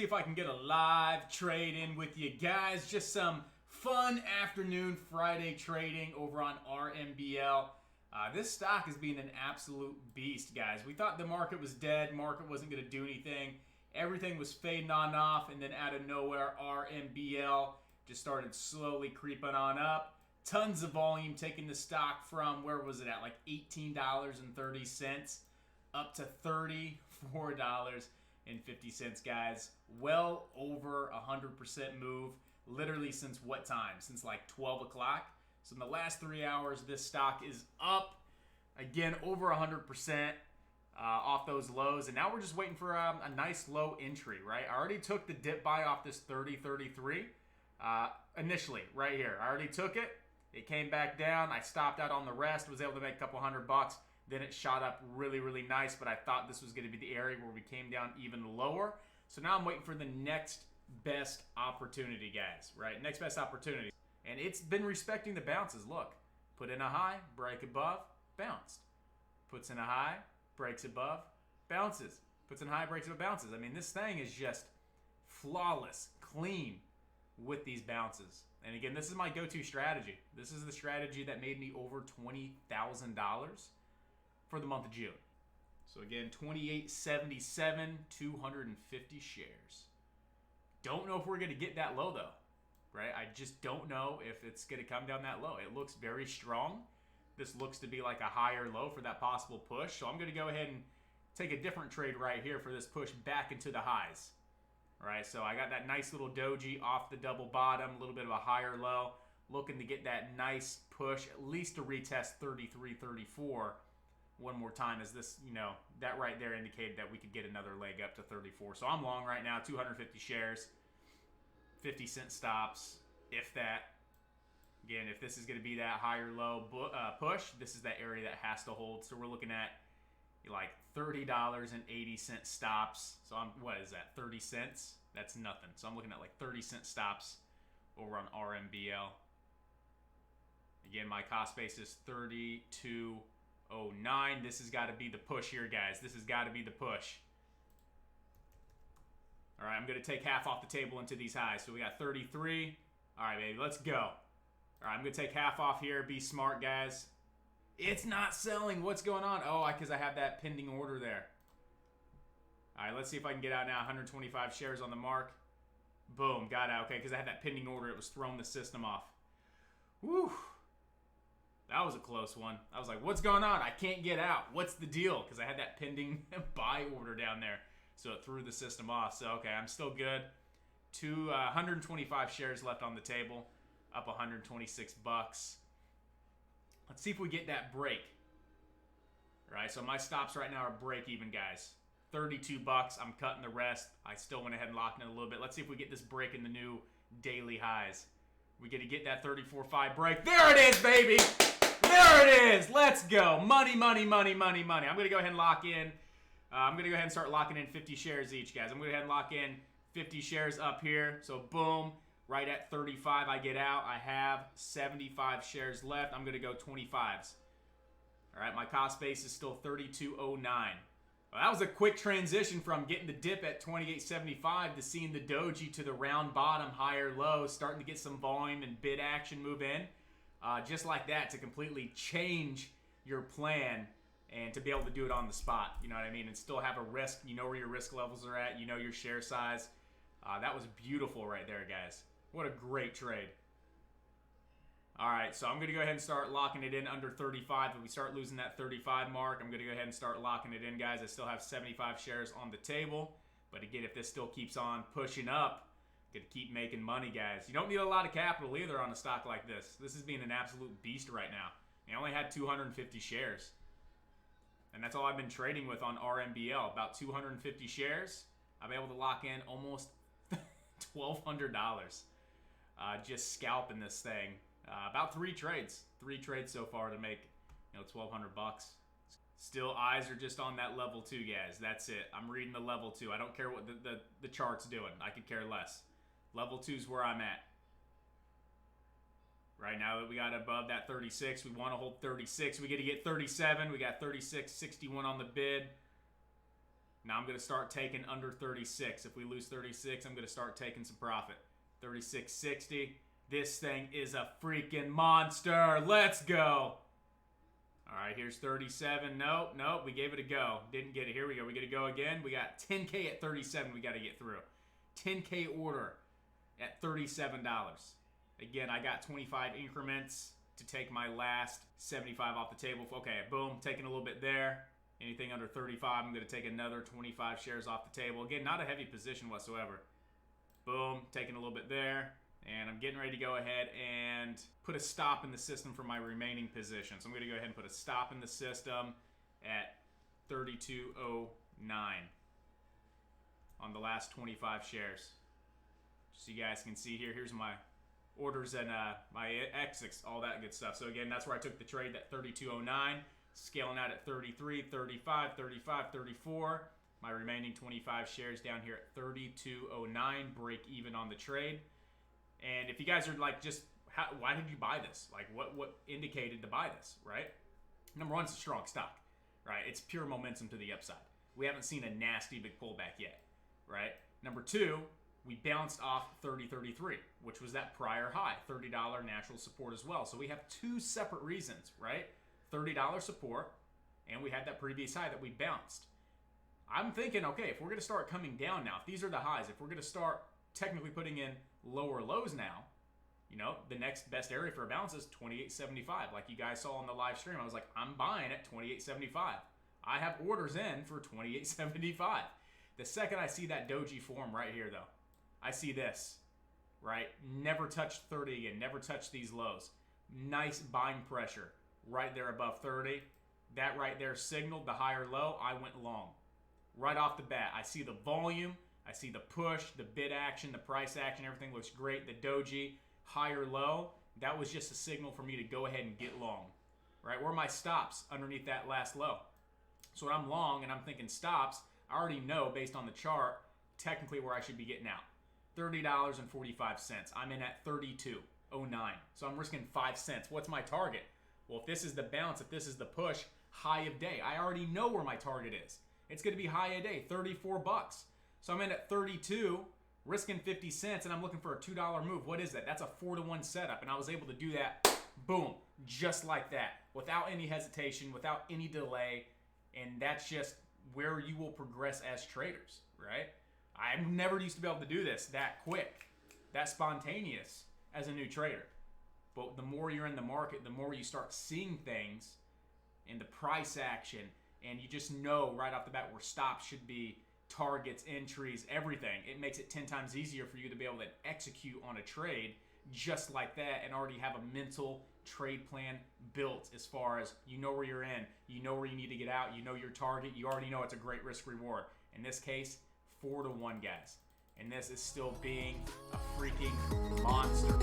see if I can get a live trade in with you guys. Just some fun afternoon Friday trading over on RMBL. This stock is being an absolute beast, guys. We thought the market was dead. Market wasn't going to do anything. Everything was fading on off, and then out of nowhere, RMBL just started slowly creeping on up. Tons of volume, taking the stock from, where was it at, like $18.30 up to $34.50, guys. Well over 100% move, literally since what time? Since like 12 o'clock. So in the last 3 hours, this stock is up, again, over 100% off those lows. And now we're just waiting for a nice low entry, right? I already took the dip buy off this 30.33 initially, right here. I already took it. It came back down. I stopped out on the rest, was able to make a couple $100. Then it shot up really, really nice, but I thought this was going to be the area where we came down even lower. So now I'm waiting for the next best opportunity, guys, right? Next best opportunity. And it's been respecting the bounces. Look, put in a high, break above, bounced. Puts in a high, breaks above, bounces. Puts in a high, breaks above, bounces. I mean, this thing is just flawless, clean with these bounces. And again, this is my go-to strategy. This is the strategy that made me over $20,000 for the month of June. So again, 2877, 250 shares. Don't know if we're going to get that low, though. Right? I just don't know if it's going to come down that low. It looks very strong. This looks to be like a higher low for that possible push. So I'm going to go ahead and take a different trade right here for this push back into the highs. All right, so I got that nice little doji off the double bottom, a little bit of a higher low. Looking to get that nice push, at least to retest 33.34 one more time, as this, that right there indicated that we could get another leg up to 34. So I'm long right now, 250 shares. 50-cent stops, if that. Again, if this is going to be that higher low push, this is that area that has to hold. So we're looking at like $30.80 stops. So what is that, 30 cents? That's nothing. So I'm looking at like 30-cent stops over on RMBL. Again, my cost base is 32.09. This has got to be the push here, guys. This has got to be the push. All right, I'm going to take half off the table into these highs. So we got 33. All right, baby, let's go. All right, I'm going to take half off here. Be smart, guys. It's not selling. What's going on? Oh, because I have that pending order there. All right, let's see if I can get out now. 125 shares on the mark. Boom, got out. Okay, because I had that pending order. It was throwing the system off. Whew. That was a close one. I was like, what's going on? I can't get out. What's the deal? Because I had that pending buy order down there. So it threw the system off. So, okay, I'm still good. 125 shares left on the table. Up $126. Let's see if we get that break. All right, so my stops right now are break even, guys. $32. I'm cutting the rest. I still went ahead and locked in a little bit. Let's see if we get this break in the new daily highs. We get to get that 34.5 break. There it is, baby. There it is. Let's go. Money, money, money, money, money. I'm going to go ahead and lock in. I'm going to go ahead and start locking in 50 shares each, guys. I'm going to go ahead and lock in 50 shares up here. So, boom, right at 35 I get out. I have 75 shares left. I'm going to go 25s. All right, my cost base is still 32.09. Well, that was a quick transition from getting the dip at 28.75 to seeing the doji to the round bottom, higher low, starting to get some volume and bid action move in. Just like that, to completely change your plan and to be able to do it on the spot, you know what I mean, and still have a risk. You know where your risk levels are at. You know your share size. That was beautiful right there, guys. What a great trade. All right, so I'm going to go ahead and start locking it in under 35. If we start losing that 35 mark, I'm going to go ahead and start locking it in, guys. I still have 75 shares on the table. But again, if this still keeps on pushing up, I'm going to keep making money, guys. You don't need a lot of capital either on a stock like this. This is being an absolute beast right now. I only had 250 shares. And that's all I've been trading with on RMBL. About 250 shares. I'm able to lock in almost $1,200. Just scalping this thing. About 3 trades. 3 trades so far to make, $1,200. Still, eyes are just on that level 2, guys. That's it. I'm reading the level 2. I don't care what the chart's doing. I could care less. Level 2 is where I'm at. Right now that we got above that 36, we want to hold 36. We get to get 37. We got 36.61 on the bid. Now I'm going to start taking under 36. If we lose 36, I'm going to start taking some profit. 36.60. This thing is a freaking monster. Let's go. All right, here's 37. Nope, we gave it a go. Didn't get it. Here we go. We got to go again. We got 10K at 37 we got to get through. 10K order at $37. Again, I got 25 increments to take my last 75 off the table. Okay, boom, taking a little bit there. Anything under 35, I'm going to take another 25 shares off the table. Again, not a heavy position whatsoever. Boom, taking a little bit there. And I'm getting ready to go ahead and put a stop in the system for my remaining position. So I'm going to go ahead and put a stop in the system at 32.09 on the last 25 shares. So you guys can see here, here's my orders and my exits, all that good stuff. So again, that's where I took the trade, that 32.09, scaling out at 33, 35, 35, 34. My remaining 25 shares down here at 32.09, break even on the trade. And if you guys are like, just why did you buy this? Like, what indicated to buy this, right? Number one, it's a strong stock, right? It's pure momentum to the upside. We haven't seen a nasty big pullback yet, right? Number two, we bounced off 30.33, which was that prior high, $30 natural support as well. So we have two separate reasons, right? $30 support, and we had that previous high that we bounced. I'm thinking, okay, if we're going to start coming down now, if these are the highs, if we're going to start technically putting in lower lows now, you know, the next best area for a bounce is 28.75. Like you guys saw on the live stream, I was like, I'm buying at 28.75. I have orders in for 28.75. The second I see that doji form right here, though, I see this, right? Never touched 30 again, never touched these lows. Nice buying pressure right there above 30. That right there signaled the higher low. I went long. Right off the bat, I see the volume, I see the push, the bid action, the price action, everything looks great. The doji, higher low, that was just a signal for me to go ahead and get long, right? Where are my stops underneath that last low? So when I'm long and I'm thinking stops, I already know based on the chart, technically where I should be getting out. $30.45. I'm in at 32.09. So I'm risking 5 cents. What's my target? Well, if this is the bounce, if this is the push, high of day, I already know where my target is. It's going to be high of day, 34 bucks. So I'm in at 32, risking 50 cents, and I'm looking for a $2 move. What is that? That's a 4-to-1 setup, and I was able to do that, boom, just like that, without any hesitation, without any delay, and that's just where you will progress as traders, right? I never used to be able to do this that quick, that spontaneous as a new trader. But the more you're in the market, the more you start seeing things in the price action, and you just know right off the bat where stops should be, targets, entries, everything. It makes it 10 times easier for you to be able to execute on a trade just like that and already have a mental trade plan built as far as you know where you're in, you know where you need to get out, you know your target, you already know it's a great risk reward. In this case, 4-to-1, guys. And this is still being a freaking monster.